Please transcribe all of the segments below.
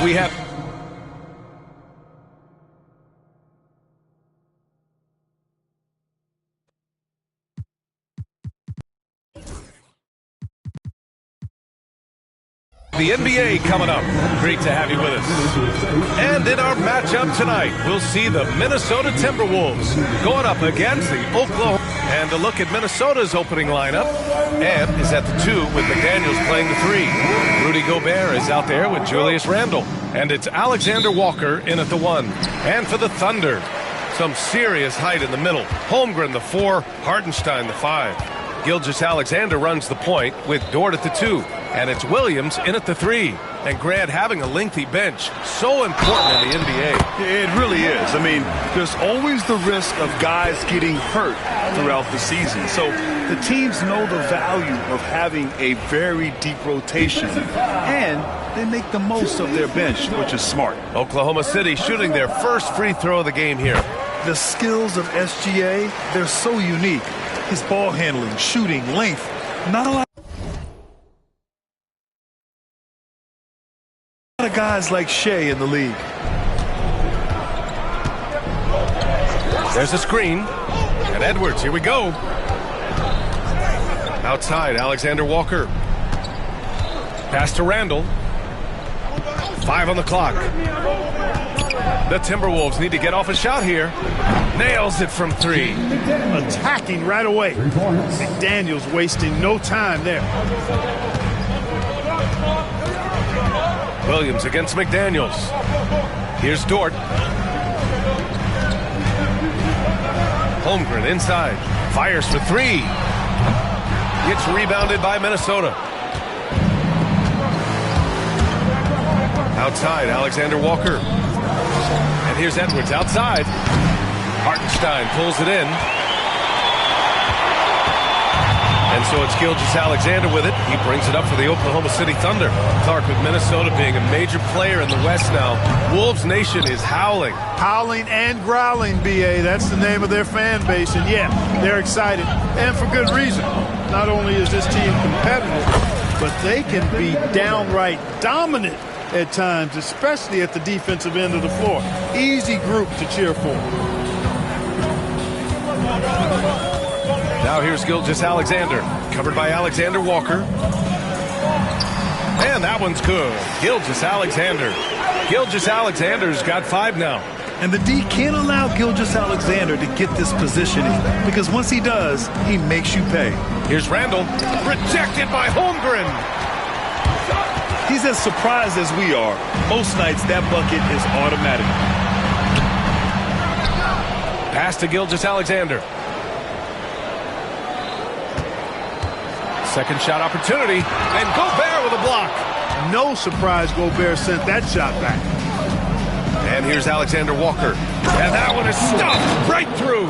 We have the NBA coming up. Great to have you with us. And in our matchup tonight, we'll see the Minnesota Timberwolves going up against the Oklahoma. And a look at Minnesota's opening lineup. And is at the 2 with McDaniels playing the 3. Rudy Gobert is out there with Julius Randle. And it's Alexander Walker in at the 1. And for the Thunder, some serious height in the middle. Holmgren the 4, Hartenstein the 5. Gilgeous-Alexander runs the point with Dort at the 2. And it's Williams in at the 3. And Grant having a lengthy bench. So important in the NBA. It really is. I mean, there's always the risk of guys getting hurt throughout the season. So the teams know the value of having a very deep rotation. And they make the most of their bench, which is smart. Oklahoma City shooting their first free throw of the game here. The skills of SGA, they're so unique. His ball handling, shooting, length, not a lot of guys like Shea in the league. There's a screen. And Edwards, here we go. Outside, Alexander Walker. Pass to Randle. 5 on the clock. The Timberwolves need to get off a shot here. Nails it from 3. Attacking right away. McDaniels wasting no time there. Williams against McDaniels. Here's Dort. Holmgren inside. Fires for 3. Gets rebounded by Minnesota. Outside, Alexander Walker. And here's Edwards outside. Hartenstein pulls it in. And so it's Gilgeous-Alexander with it. He brings it up for the Oklahoma City Thunder. Clark, with Minnesota being a major player in the West now, Wolves Nation is howling. Howling and growling, B.A. That's the name of their fan base. And, yeah, they're excited. And for good reason. Not only is this team competitive, but they can be downright dominant at times, especially at the defensive end of the floor. Easy group to cheer for. Now here's Gilgeous-Alexander, covered by Alexander Walker. And that one's good. Gilgeous-Alexander. Gilgeous-Alexander's got 5 now. And the D can't allow Gilgeous-Alexander to get this positioning, because once he does, he makes you pay. Here's Randle, rejected by Holmgren. He's as surprised as we are. Most nights, that bucket is automatic. Pass to Gilgeous-Alexander. Second shot opportunity, and Gobert with a block. No surprise Gobert sent that shot back. And here's Alexander Walker. And that one is stuffed right through.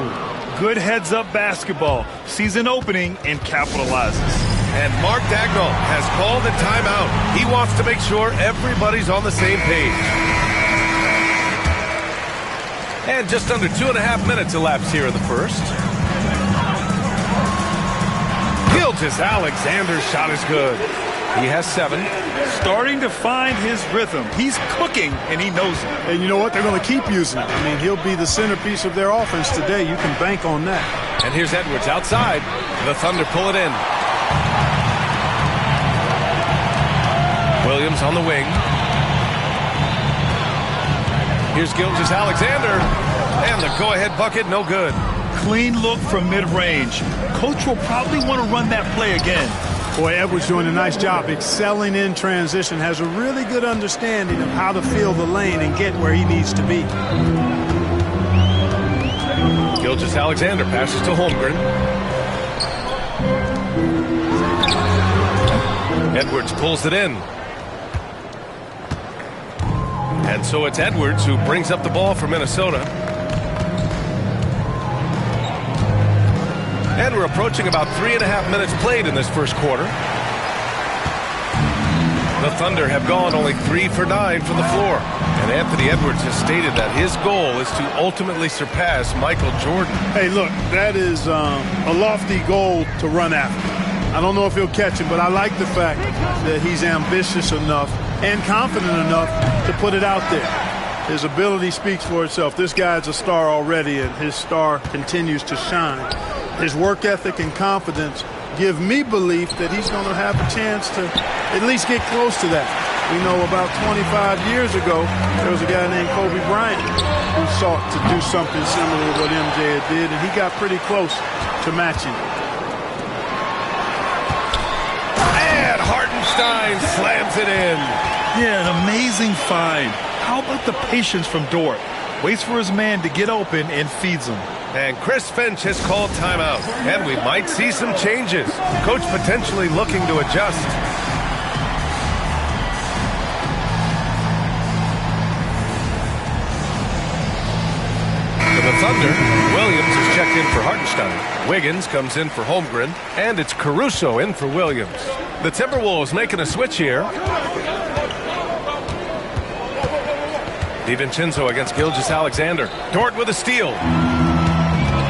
Good heads-up basketball. Sees an opening and capitalizes. And Mark Dagnall has called a timeout. He wants to make sure everybody's on the same page. And just under 2.5 minutes elapsed here in the first. Gilgeous-Alexander's shot is good. He has 7. Starting to find his rhythm. He's cooking, and he knows it. And you know what? They're going to keep using it. I mean, he'll be the centerpiece of their offense today. You can bank on that. And here's Edwards outside. The Thunder pull it in. Williams on the wing. Here's Gilgeous-Alexander. And the go-ahead bucket, no good. Clean look from mid-range. Coach will probably want to run that play again. Boy, Edwards doing a nice job excelling in transition. Has a really good understanding of how to feel the lane and get where he needs to be. Gilgeous-Alexander passes to Holmgren. Edwards pulls it in. And so it's Edwards who brings up the ball for Minnesota. And we're approaching about 3.5 minutes played in this first quarter. The Thunder have gone only 3 for 9 from the floor. And Anthony Edwards has stated that his goal is to ultimately surpass Michael Jordan. Hey, look, that is a lofty goal to run after. I don't know if he'll catch it, but I like the fact that he's ambitious enough and confident enough to put it out there. His ability speaks for itself. This guy's a star already, and his star continues to shine. His work ethic and confidence give me belief that he's going to have a chance to at least get close to that. We know about 25 years ago, there was a guy named Kobe Bryant who sought to do something similar to what MJ did, and he got pretty close to matching it. And Hartenstein slams it in. Yeah, an amazing find. How about the patience from Dort? Waits for his man to get open and feeds him. And Chris Finch has called timeout. And we might see some changes. Coach potentially looking to adjust. For the Thunder, Williams is checked in for Hartenstein. Wiggins comes in for Holmgren. And it's Caruso in for Williams. The Timberwolves making a switch here. DiVincenzo against Gilgeous-Alexander. Dort with a steal.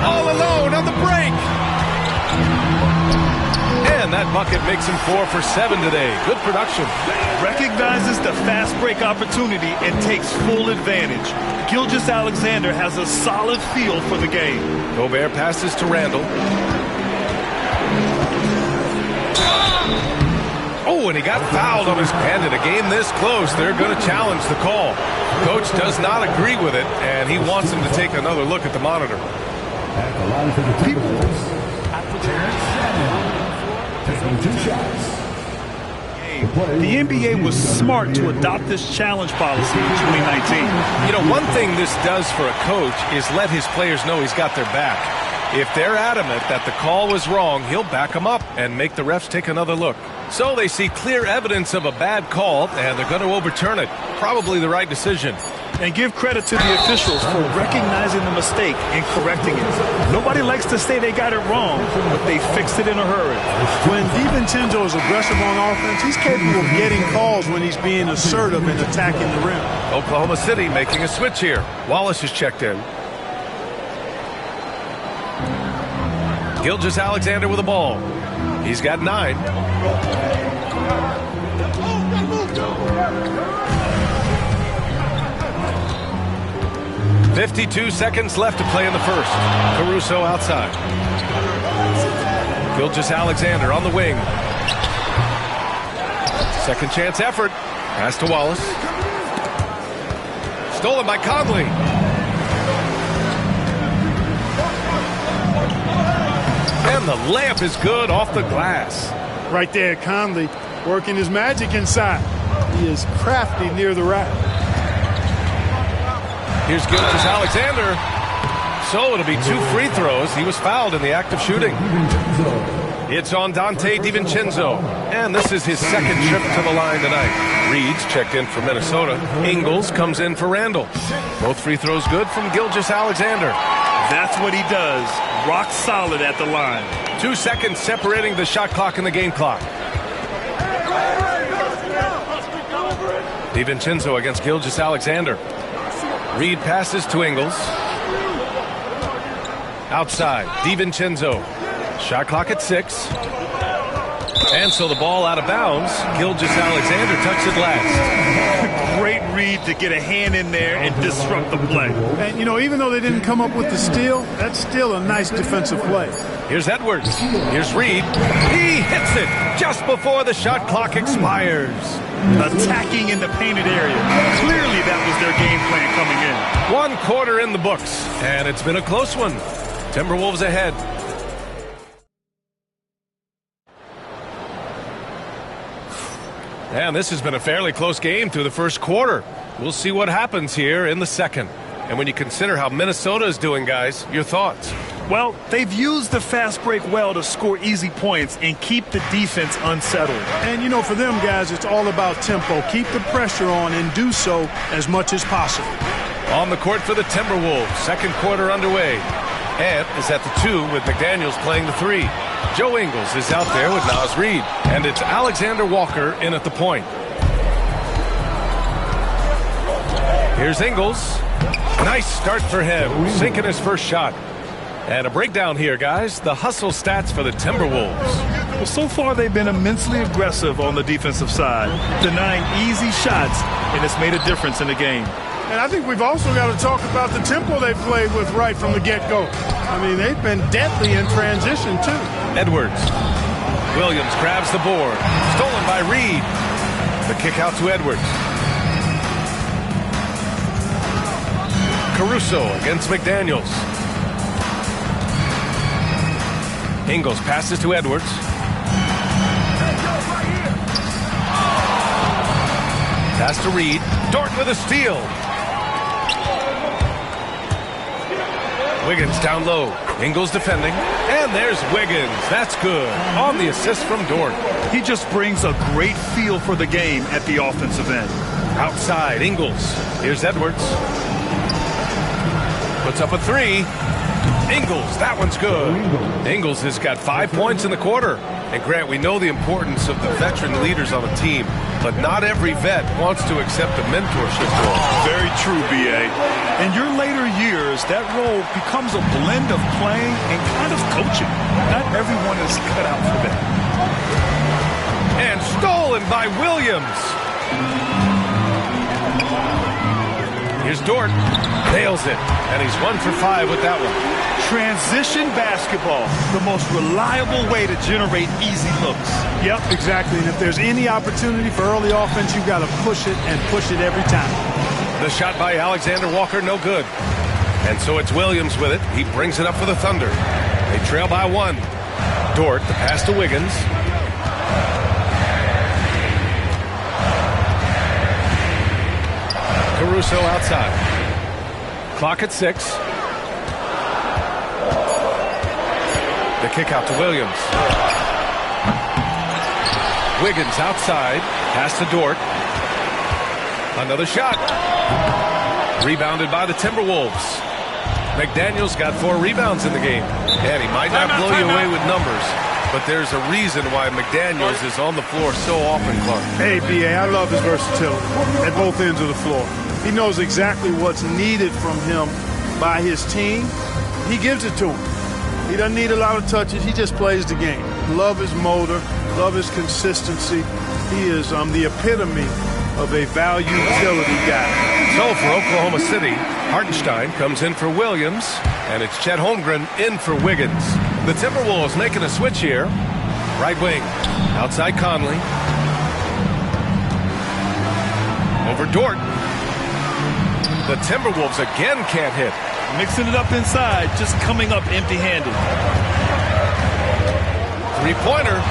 All alone on the break. And that bucket makes him 4 for 7 today. Good production. Recognizes the fast break opportunity and takes full advantage. Gilgeous-Alexander has a solid feel for the game. Gobert passes to Randall. Oh, and he got fouled on his hand. In a game this close, they're going to challenge the call. Coach does not agree with it, and he wants him to take another look at the monitor. At the line for the Timberwolves, Terrence Shannon, taking 2 shots. The NBA was smart to adopt this challenge policy in 2019. You know, one thing this does for a coach is let his players know he's got their back. If they're adamant that the call was wrong, he'll back them up and make the refs take another look. So they see clear evidence of a bad call, and they're going to overturn it. Probably the right decision. And give credit to the officials for recognizing the mistake and correcting it. Nobody likes to say they got it wrong, but they fixed it in a hurry. When DiVincenzo is aggressive on offense, he's capable of getting calls when he's being assertive and attacking the rim. Oklahoma City making a switch here. Wallace is checked in. Gilgeous-Alexander with the ball. He's got 9. 52 seconds left to play in the first. Caruso outside. Gilgeous-Alexander on the wing. Second chance effort. Pass to Wallace. Stolen by Conley. And the layup is good off the glass. Right there, Conley working his magic inside. He is crafty near the rack. Here's Gilgeous-Alexander. So it'll be 2 free throws. He was fouled in the act of shooting. It's on Dante DiVincenzo. And this is his second trip to the line tonight. Reed's checked in for Minnesota. Ingles comes in for Randall. Both free throws good from Gilgeous-Alexander. That's what he does. Rock solid at the line. 2 seconds separating the shot clock and the game clock. DiVincenzo against Gilgeous-Alexander. Reed passes to Ingles. Outside, DiVincenzo. Shot clock at 6. And so the ball out of bounds. Gilgeous-Alexander tucks it last. Great read to get a hand in there and disrupt the play. And, you know, even though they didn't come up with the steal, that's still a nice defensive play. Here's Edwards. Here's Reed. He hits it just before the shot clock expires. Attacking in the painted area. Clearly that was their game plan coming in. 1 quarter in the books, and it's been a close one. Timberwolves ahead. And this has been a fairly close game through the first quarter. We'll see what happens here in the second. And when you consider how Minnesota is doing, guys, your thoughts? Well, they've used the fast break well to score easy points and keep the defense unsettled. And, you know, for them guys, it's all about tempo. Keep the pressure on and do so as much as possible. On the court for the Timberwolves, second quarter underway. Ant is at the 2 with McDaniels playing the 3. Joe Ingles is out there with Naz Reid. And it's Alexander Walker in at the point. Here's Ingles. Nice start for him, sinking his first shot. And a breakdown here, guys. The hustle stats for the Timberwolves. Well, so far they've been immensely aggressive on the defensive side, denying easy shots, and it's made a difference in the game. And I think we've also got to talk about the tempo they've played with right from the get-go. I mean, they've been deadly in transition, too. Edwards. Williams grabs the board. Stolen by Reed. The kick out to Edwards. Caruso against McDaniels. Ingles passes to Edwards. Pass to Reed. Dort with a steal. Wiggins down low. Ingles defending. And there's Wiggins. That's good. On the assist from Dort. He just brings a great feel for the game at the offensive end. Outside, Ingles. Here's Edwards. Puts up a three. Ingles, that one's good. Ingles has got 5 points in the quarter. And Grant, we know the importance of the veteran leaders on the team, but not every vet wants to accept a mentorship role. Very true, B.A. In your later years, that role becomes a blend of playing and kind of coaching. Not everyone is cut out for that. And stolen by Williams. Here's Dort. Nails it. And he's 1 for 5 with that one. Transition basketball, the most reliable way to generate easy looks. Yep, exactly. And if there's any opportunity for early offense, you've got to push it and push it every time. The shot by Alexander Walker, no good. And so it's Williams with it. He brings it up for the Thunder. They trail by 1. Dort, the pass to Wiggins. Caruso outside. Clock at 6. The kick out to Williams. Wiggins outside. Pass to Dort. Another shot. Rebounded by the Timberwolves. McDaniels got 4 rebounds in the game. And he might not blow you away with numbers, but there's a reason why McDaniels is on the floor so often, Clark. Hey, B.A., I love his versatility at both ends of the floor. He knows exactly what's needed from him by his team. He gives it to him. He doesn't need a lot of touches. He just plays the game. Love his motor. Love his consistency. He is the epitome of a value utility guy. So for Oklahoma City, Hartenstein comes in for Williams, and it's Chet Holmgren in for Wiggins. The Timberwolves making a switch here. Right wing, outside Conley. Over Dort. The Timberwolves again can't hit. Mixing it up inside, just coming up empty-handed. Three-pointer.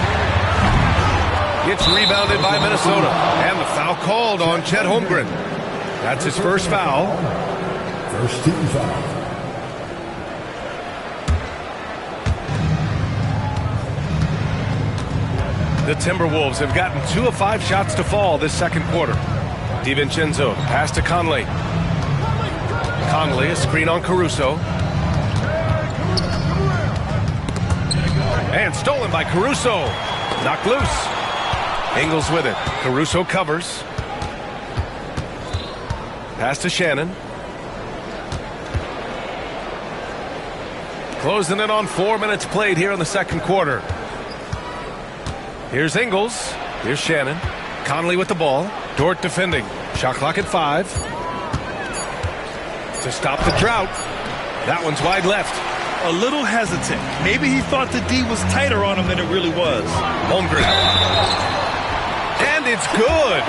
Gets rebounded by Minnesota. And the foul called on Chet Holmgren. That's his first foul. First team foul. The Timberwolves have gotten 2 of 5 shots to fall this second quarter. DiVincenzo, pass to Conley. Conley, a screen on Caruso. And stolen by Caruso. Knocked loose. Ingles with it. Caruso covers. Pass to Shannon. Closing in on 4 minutes played here in the second quarter. Here's Ingles. Here's Shannon. Conley with the ball. Dort defending. Shot clock at 5. To stop the drought. That one's wide left. A little hesitant. Maybe he thought the D was tighter on him than it really was. Holmgren. And it's good.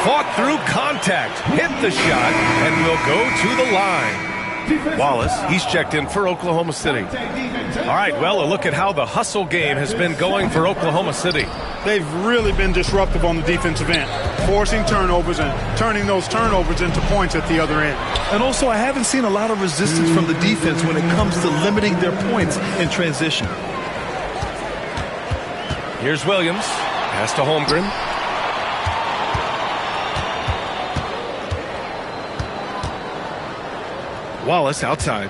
Fought through contact. Hit the shot and will go to the line. Wallace, he's checked in for Oklahoma City. All right, well, a look at how the hustle game has been going for Oklahoma City. They've really been disruptive on the defensive end, forcing turnovers and turning those turnovers into points at the other end. And also, I haven't seen a lot of resistance from the defense when it comes to limiting their points in transition. Here's Williams. Pass to Holmgren. Wallace outside.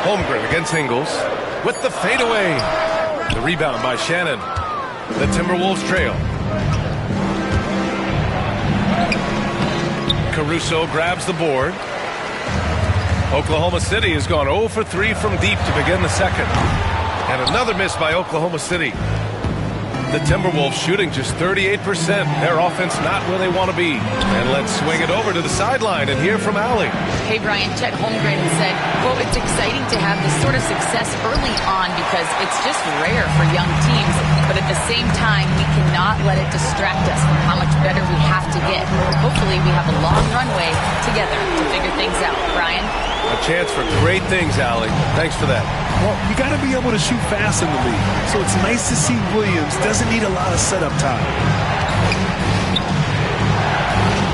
Holmgren against Ingles with the fadeaway. The rebound by Shannon. The Timberwolves trail. Caruso grabs the board. Oklahoma City has gone 0 for 3 from deep to begin the second. And another miss by Oklahoma City. The Timberwolves shooting just 38%. Their offense not where they want to be. And let's swing it over to the sideline and hear from Allie. Hey, Brian, Chet Holmgren said, quote, it's exciting to have this sort of success early on because it's just rare for young teams. But at the same time, we cannot let it distract us from how much better we have to get. Hopefully, we have a long runway together to figure things out. Brian? A chance for great things, Allie. Thanks for that. Well, you got to be able to shoot fast in the league. So it's nice to see Williams doesn't need a lot of setup time.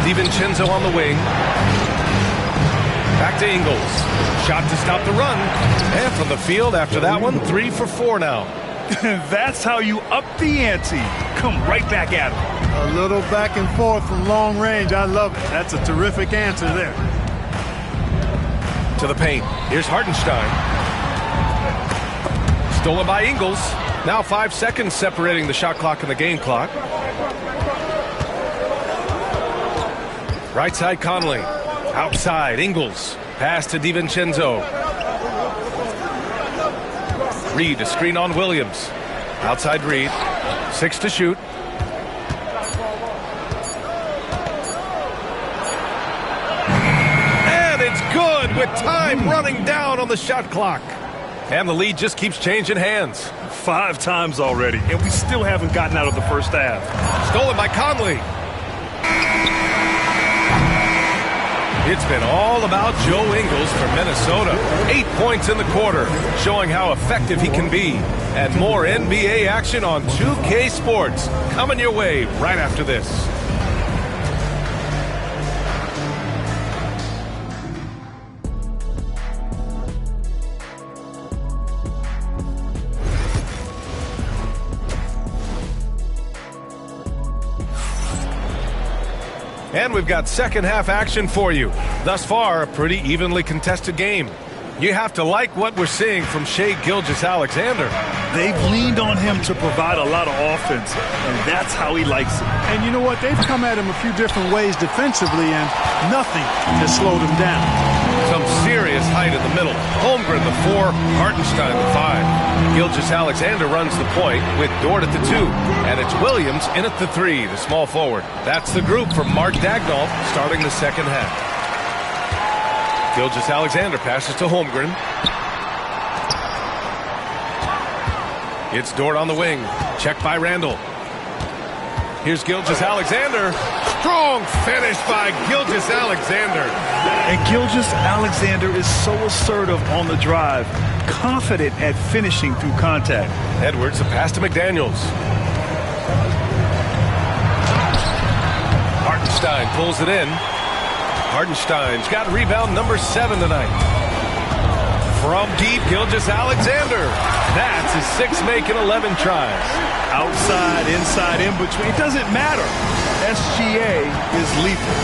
DiVincenzo on the wing. Back to Ingles. Shot to stop the run. And from the field after that one, 3 for 4 now. That's how you up the ante. Come right back at him. A little back and forth from long range. I love it. That's a terrific answer there. To the paint. Here's Hartenstein. Stolen by Ingles. Now 5 seconds separating the shot clock and the game clock. Right side Conley. Outside Ingles. Pass to DiVincenzo. Reed, a screen on Williams. Outside Reed. 6 to shoot. And it's good with time running down on the shot clock. And the lead just keeps changing hands. 5 times already, and we still haven't gotten out of the first half. Stolen by Conley. It's been all about Joe Ingles for Minnesota. 8 points in the quarter, showing how effective he can be. And more NBA action on 2K Sports coming your way right after this. And we've got second half action for you. Thus far, a pretty evenly contested game. You have to like what we're seeing from Shai Gilgeous-Alexander. They've leaned on him to provide a lot of offense, and that's how he likes it. And you know what? They've come at him a few different ways defensively, and nothing has slowed him down. Some serious height in the middle. Holmgren the 4, Hartenstein the 5. Gilgeous-Alexander runs the point with Dort at the 2. And it's Williams in at the 3, the small forward. That's the group from Mark Daigneault starting the second half. Gilgeous-Alexander passes to Holmgren. It's Dort on the wing. Checked by Randall. Here's Gilgeous-Alexander. Strong finish by Gilgeous-Alexander. And Gilgeous-Alexander is so assertive on the drive, confident at finishing through contact. Edwards, a pass to McDaniels. Hartenstein pulls it in. Hartenstein's got rebound number 7 tonight. From deep, Gilgeous-Alexander. That's his 6th make in 11 tries. Outside, inside, in between, it doesn't matter. SGA is lethal.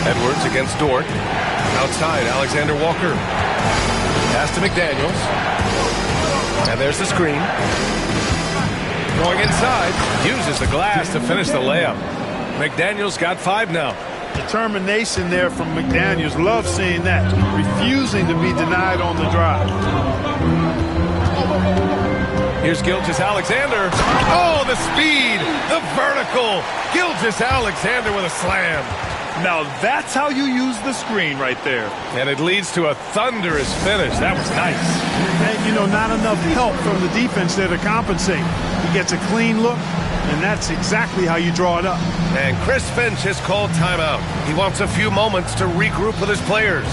Edwards against Dort. Outside, Alexander Walker. Pass to McDaniels. And there's the screen. Going inside. Uses the glass to finish the layup. McDaniels got 5 now. Determination there from McDaniels. Love seeing that. Refusing to be denied on the drive. Here's Gilgeous-Alexander. Oh, the speed, the vertical. Gilgeous-Alexander with a slam. Now that's how you use the screen right there. And it leads to a thunderous finish. That was nice. And, you know, not enough help from the defense there to compensate. He gets a clean look, and that's exactly how you draw it up. And Chris Finch has called timeout. He wants a few moments to regroup with his players.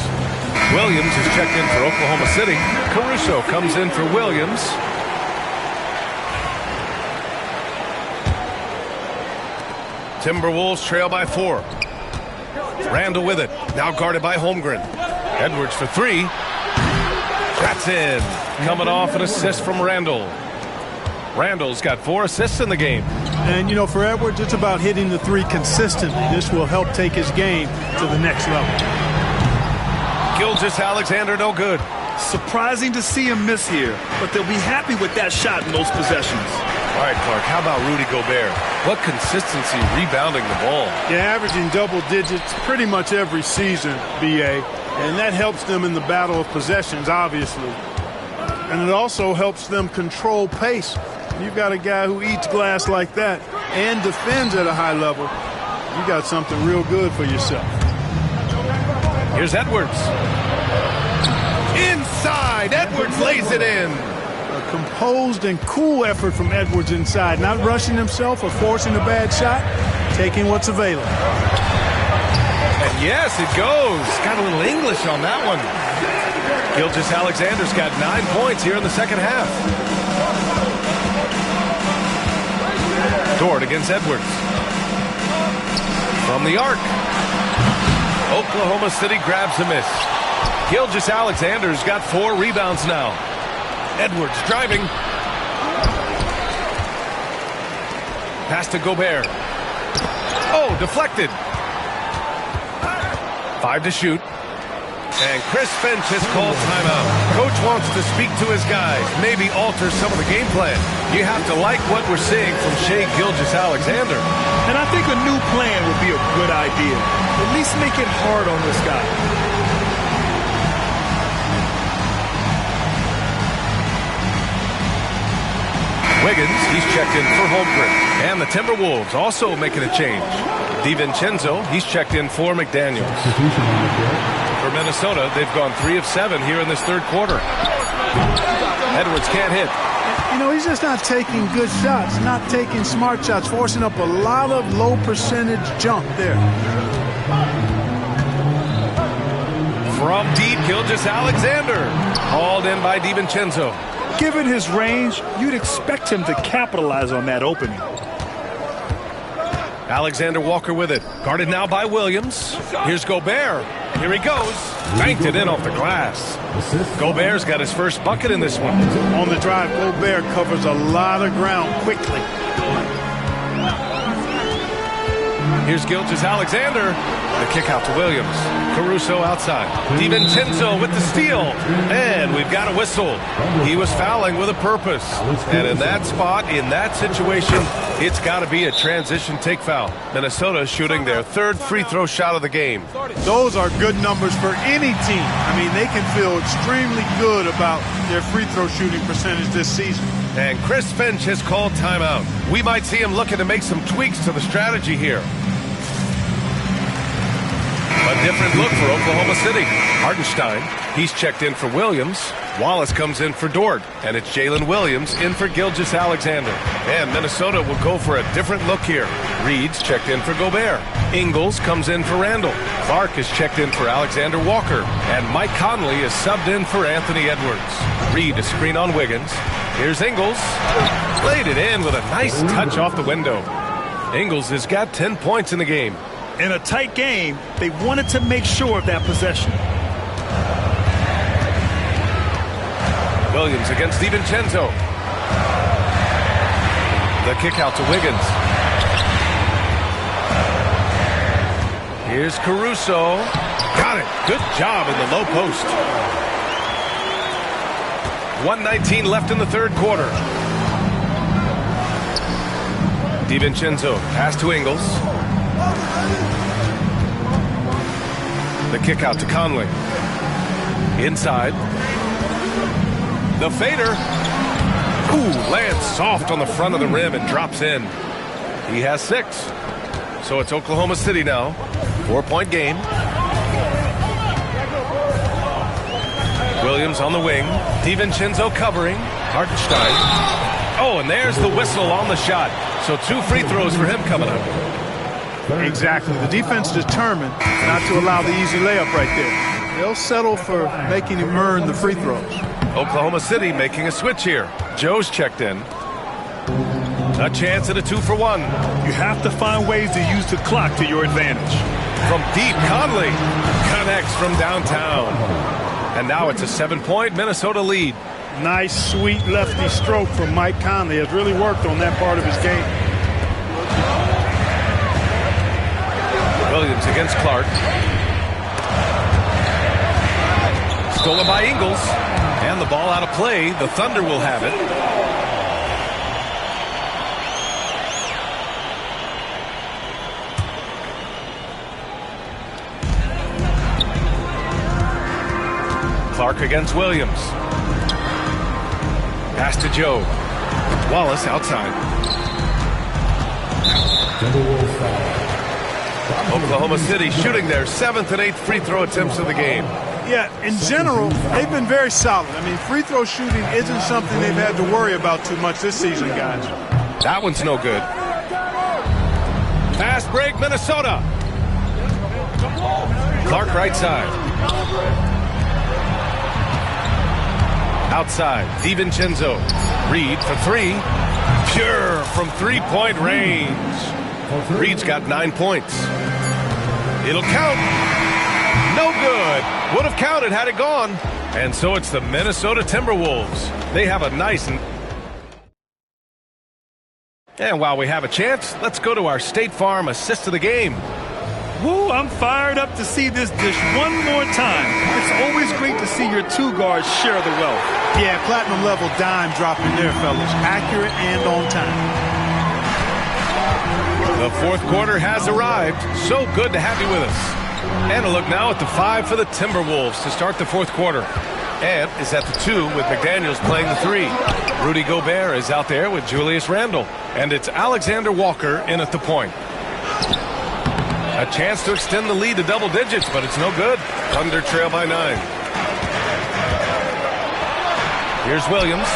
Williams is checked in for Oklahoma City. Caruso comes in for Williams. Timberwolves trail by 4. Randall with it. Now guarded by Holmgren. Edwards for 3. That's in. Coming off an assist from Randall. Randall's got 4 assists in the game. And, you know, for Edwards, it's about hitting the 3 consistently. This will help take his game to the next level. Gilgeous-Alexander no good. Surprising to see him miss here, but they'll be happy with that shot in those possessions. All right, Clark, how about Rudy Gobert? What consistency rebounding the ball. Yeah, averaging double digits pretty much every season, B.A., and that helps them in the battle of possessions, obviously. And it also helps them control pace. You've got a guy who eats glass like that and defends at a high level. You got something real good for yourself. Here's Edwards. Inside, Edwards lays it in. A composed and cool effort from Edwards inside, not rushing himself or forcing a bad shot, taking what's available. And yes, it goes. Got a little English on that one. Gilgeous-Alexander's got 9 points here in the second half. Dort against Edwards. From the arc. Oklahoma City grabs a miss. Gilgeous-Alexander's got 4 rebounds now. Edwards driving. Pass to Gobert. Oh, deflected. 5 to shoot. And Chris Finch has called timeout. Coach wants to speak to his guys, maybe alter some of the game plan. You have to like what we're seeing from Shai Gilgeous-Alexander. And I think a new plan would be a good idea. At least make it hard on this guy. Wiggins, he's checked in for Holmgren. And the Timberwolves also making a change. DiVincenzo, he's checked in for McDaniels. For Minnesota, they've gone 3 of 7 here in this third quarter. Edwards can't hit. You know, he's just not taking good shots, not taking smart shots, forcing up a lot of low percentage jump there. From deep, Gilgeous-Alexander. Hauled in by DiVincenzo. Given his range, you'd expect him to capitalize on that opening. Alexander Walker with it. Guarded now by Williams. Here's Gobert. Here he goes. Banked it in off the glass. Gobert's got his first bucket in this one. On the drive, Gobert covers a lot of ground quickly. Here's Gilgeous-Alexander. The kick out to Williams. Caruso outside. DiVincenzo with the steal. And we've got a whistle. He was fouling with a purpose. And in that spot, in that situation, it's got to be a transition take foul. Minnesota shooting their 3rd free throw shot of the game. Those are good numbers for any team. I mean, they can feel extremely good about their free throw shooting percentage this season. And Chris Finch has called timeout. We might see him looking to make some tweaks to the strategy here. A different look for Oklahoma City. Hartenstein, he's checked in for Williams. Wallace comes in for Dort. And it's Jalen Williams in for Gilgeous-Alexander. And Minnesota will go for a different look here. Reed's checked in for Gobert. Ingles comes in for Randall. Clark is checked in for Alexander Walker. And Mike Conley is subbed in for Anthony Edwards. Reed a screen on Wiggins. Here's Ingles. Laid it in with a nice touch off the window. Ingles has got 10 points in the game. In a tight game, they wanted to make sure of that possession. Williams against DiVincenzo. The kick out to Wiggins. Here's Caruso. Got it. Good job in the low post. 1:19 left in the third quarter. DiVincenzo pass to Ingles. The kick out to Conley. Inside. The fader. Ooh, lands soft on the front of the rim and drops in. He has 6. So it's Oklahoma City now. 4-point game. Williams on the wing. DiVincenzo covering. Hartenstein. Oh, and there's the whistle on the shot. So 2 free throws for him coming up. Exactly. The defense determined not to allow the easy layup right there. They'll settle for making him earn the free throws. Oklahoma City making a switch here. Joe's checked in. A chance at a 2-for-1. You have to find ways to use the clock to your advantage. From deep, Conley connects from downtown. And now it's a 7-point Minnesota lead. Nice, sweet lefty stroke from Mike Conley. Has really worked on that part of his game. Williams against Clark. Stolen by Ingles. And the ball out of play. The Thunder will have it. Clark against Williams. Pass to Joe. Wallace outside. Oklahoma City shooting their 7th and 8th free throw attempts of the game. Yeah, in general, they've been very solid. I mean, free throw shooting isn't something they've had to worry about too much this season, guys. That one's no good. Fast break, Minnesota. Clark right side. Outside, DiVincenzo. Reed for three. Pure from three-point range. Reed's got 9 points. It'll count. No good. Would have counted had it gone. And so it's the Minnesota Timberwolves. They have a nice... And while we have a chance, let's go to our State Farm assist of the game. Woo, I'm fired up to see this dish one more time. It's always great to see your two guards share the wealth. Yeah, platinum level dime dropping there, fellas. Accurate and on time. The fourth quarter has arrived. So good to have you with us. And a look now at the 5 for the Timberwolves to start the fourth quarter. Ant is at the 2 with McDaniels playing the 3. Rudy Gobert is out there with Julius Randle. And it's Alexander Walker in at the point. A chance to extend the lead to double digits, but it's no good. Thunder trail by 9. Here's Williams.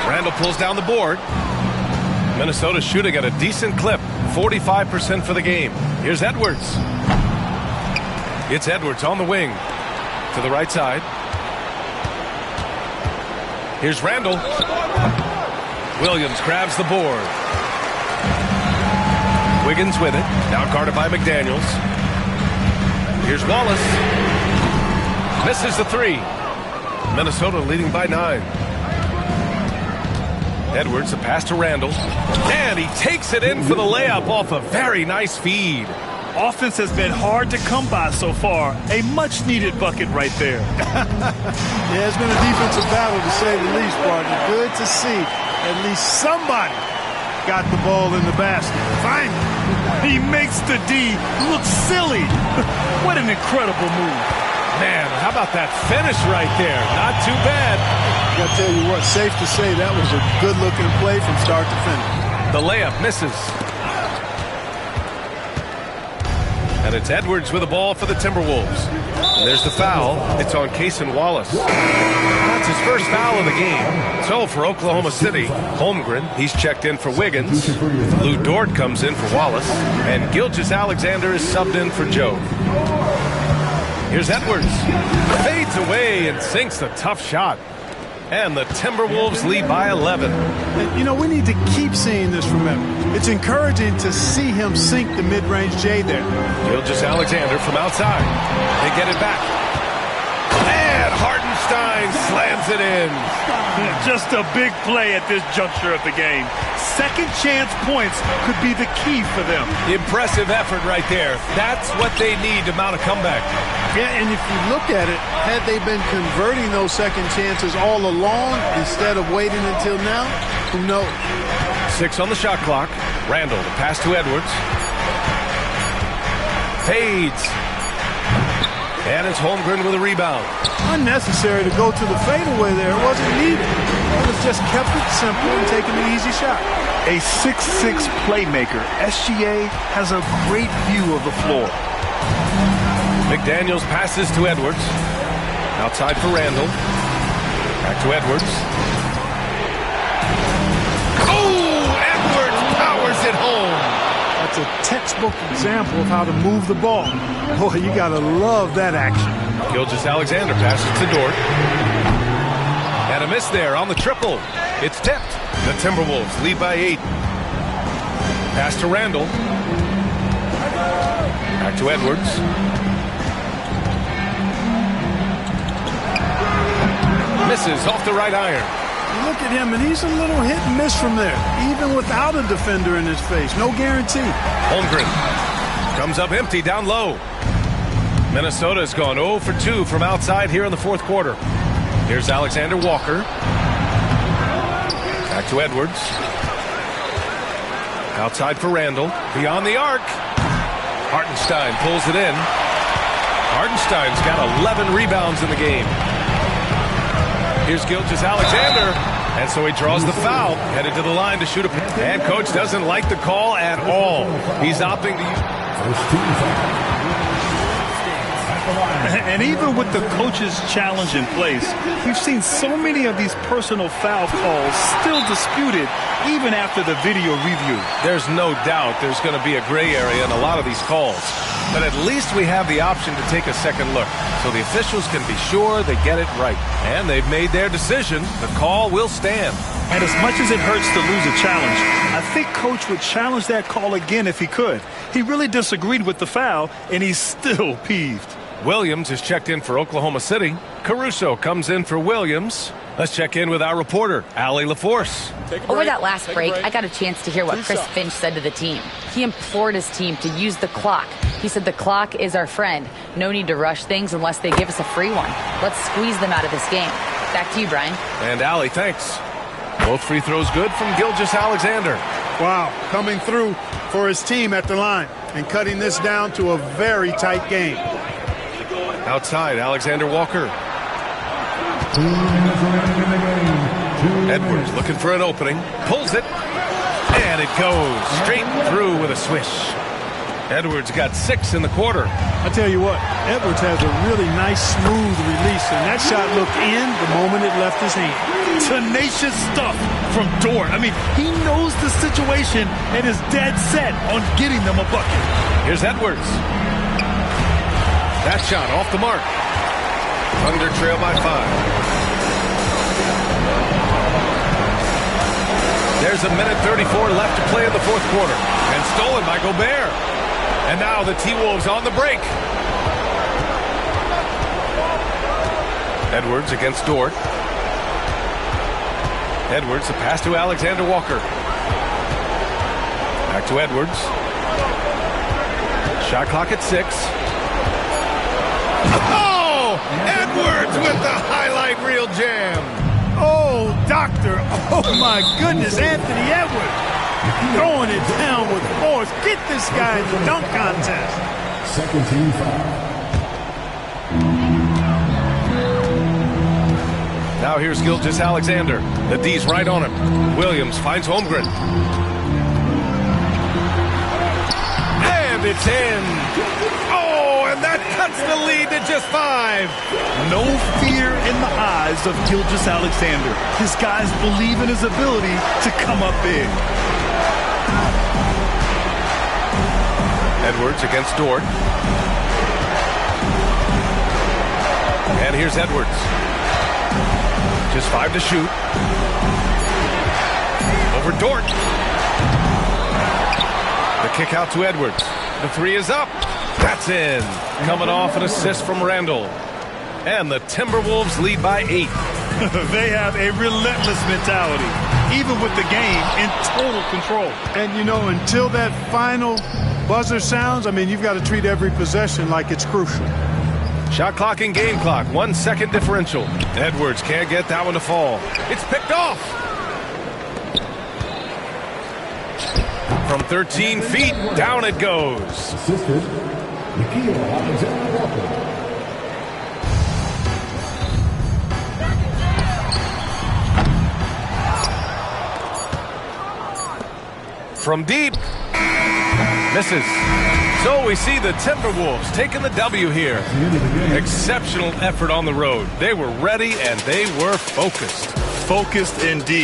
Randle pulls down the board. Minnesota shooting at a decent clip. 45% for the game. Here's Edwards. It's Edwards on the wing. To the right side. Here's Randle. Williams grabs the board. Wiggins with it. Now guarded by McDaniels. Here's Wallace. Misses the 3. Minnesota leading by 9. Edwards, a pass to Randle. And he takes it in for the layup off a very nice feed. Offense has been hard to come by so far. A much-needed bucket right there. Yeah, it's been a defensive battle, to say the least, partner. Good to see at least somebody got the ball in the basket. Finally. He makes the D look silly. What an incredible move. Man, how about that finish right there? Not too bad. I gotta tell you what, safe to say that was a good-looking play from start to finish. The layup misses. And it's Edwards with the ball for the Timberwolves. And there's the foul. It's on Cason Wallace. That's his first foul of the game. So for Oklahoma City, Holmgren, he's checked in for Wiggins. Lou Dort comes in for Wallace. And Gilgeous-Alexander is subbed in for Joe. Here's Edwards. Fades away and sinks the tough shot. And the Timberwolves lead by 11. And, you know, we need to keep seeing this from him. It's encouraging to see him sink the mid-range J there. Gilgeous-Alexander from outside. They get it back. And Hartenstein slams it in. Just a big play at this juncture of the game. Second chance points could be the key for them. Impressive effort right there. That's what they need to mount a comeback. Yeah, and if you look at it, had they been converting those second chances all along instead of waiting until now, who knows? 6 on the shot clock. Randle, the pass to Edwards. Fades. And it's Holmgren with a rebound. Unnecessary to go to the fadeaway there. It wasn't needed. It was just kept it simple and taking an easy shot. A 6'6" playmaker, SGA has a great view of the floor. McDaniels passes to Edwards. Outside for Randle. Back to Edwards. Oh! Edwards powers it home. That's a textbook example of how to move the ball. Boy, you got to love that action. Gilgeous-Alexander passes to Dort. And a miss there on the triple. It's tipped. The Timberwolves lead by 8. Pass to Randle. Back to Edwards. Misses off the right iron. You look at him, and he's a little hit and miss from there, even without a defender in his face. No guarantee. Holmgren comes up empty down low. Minnesota has gone 0 for 2 from outside here in the fourth quarter. Here's Alexander Walker. Back to Edwards. Outside for Randle. Beyond the arc. Hartenstein pulls it in. Hardenstein's got 11 rebounds in the game. Here's Gilgeous-Alexander. And so he draws the foul, headed to the line to shoot a... And coach doesn't like the call at all. He's opting to use... First team foul. And even with the coach's challenge in place, we've seen so many of these personal foul calls still disputed even after the video review. There's no doubt there's going to be a gray area in a lot of these calls. But at least we have the option to take a second look, so the officials can be sure they get it right. And they've made their decision. The call will stand. And as much as it hurts to lose a challenge, I think Coach would challenge that call again if he could. He really disagreed with the foul, and he's still peeved. Williams is checked in for Oklahoma City. Caruso comes in for Williams. Let's check in with our reporter, Allie LaForce. Over that last break, I got a chance to hear what Chris Finch said to the team. He implored his team to use the clock. He said the clock is our friend. No need to rush things unless they give us a free one. Let's squeeze them out of this game. Back to you, Brian. And Allie, thanks. Both free throws good from Gilgeous-Alexander. Wow, coming through for his team at the line and cutting this down to a very tight game. Outside, Alexander Walker. Edwards looking for an opening. Pulls it. And it goes straight through with a swish. Edwards got 6 in the quarter. I tell you what, Edwards has a really nice, smooth release, and that shot looked in the moment it left his hand. Tenacious stuff from Dort. I mean, he knows the situation and is dead set on getting them a bucket. Here's Edwards. That shot off the mark. Thunder trail by 5. There's a minute 34 left to play in the fourth quarter. And stolen by Gobert. And now the T-Wolves on the break. Edwards against Dort. Edwards, a pass to Alexander Walker. Back to Edwards. Shot clock at 6. Oh! Edwards with the highlight reel jam. Oh, doctor. Oh, my goodness, Anthony Edwards. Throwing it down with force. Get this guy in the dunk contest. Second team foul. Now here's Gilgeous-Alexander. The D's right on him. Williams finds Holmgren. And it's in. Oh, and that cuts the lead to just 5. No fear in the eyes of Gilgeous-Alexander. His guys believe in his ability to come up big. Edwards against Dort. And here's Edwards. Just 5 to shoot. Over Dort. The kick out to Edwards. The 3 is up. That's in. Coming off an assist from Randall. And the Timberwolves lead by 8. They have a relentless mentality, even with the game in total control. And, you know, until that final buzzer sounds, I mean, you've got to treat every possession like it's crucial. Shot clock and game clock, 1 second differential. Edwards can't get that one to fall. It's picked off. From 13 feet, down it goes. Assisted, Alexander Walker. From deep. Misses. So we see the Timberwolves taking the W here. Exceptional effort on the road. They were ready and they were focused. Focused indeed.